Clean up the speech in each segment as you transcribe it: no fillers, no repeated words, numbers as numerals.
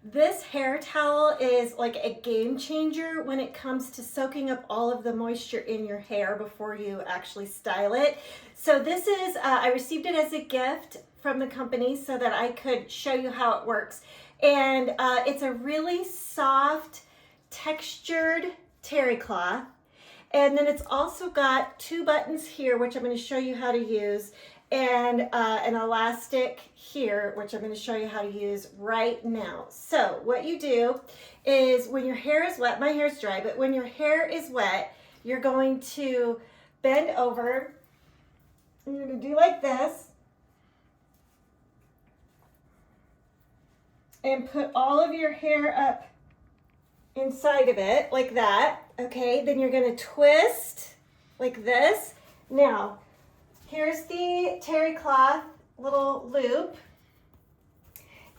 This hair towel is like a game changer when it comes to soaking up all of the moisture in your hair before you actually style it. So this is, I received it as a gift from the company so that I could show you how it works. And it's a really soft, textured terry cloth. And then it's also got 2 buttons here, which I'm going to show you how to use, and an elastic here, which I'm going to show you how to use right now. So what you do is when your hair is wet, my hair is dry, but when your hair is wet, you're going to bend over, and you're going to do like this, and put all of your hair up inside of it like that. Okay, then you're going to twist like this. Now, here's the terry cloth little loop,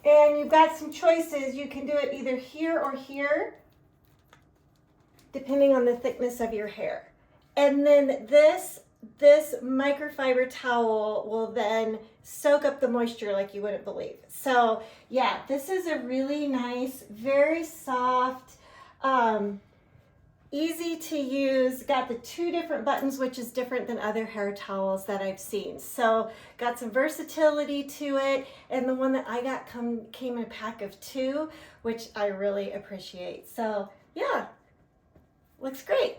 and you've got some choices. You can do it either here or here, depending on the thickness of your hair. And then this microfiber towel will then soak up the moisture like you wouldn't believe. So yeah, this is a really nice, very soft, easy to use. Got the 2 different buttons, which is different than other hair towels that I've seen. So got some versatility to it, and the one that I got came in a pack of 2, which I really appreciate. So yeah, looks great.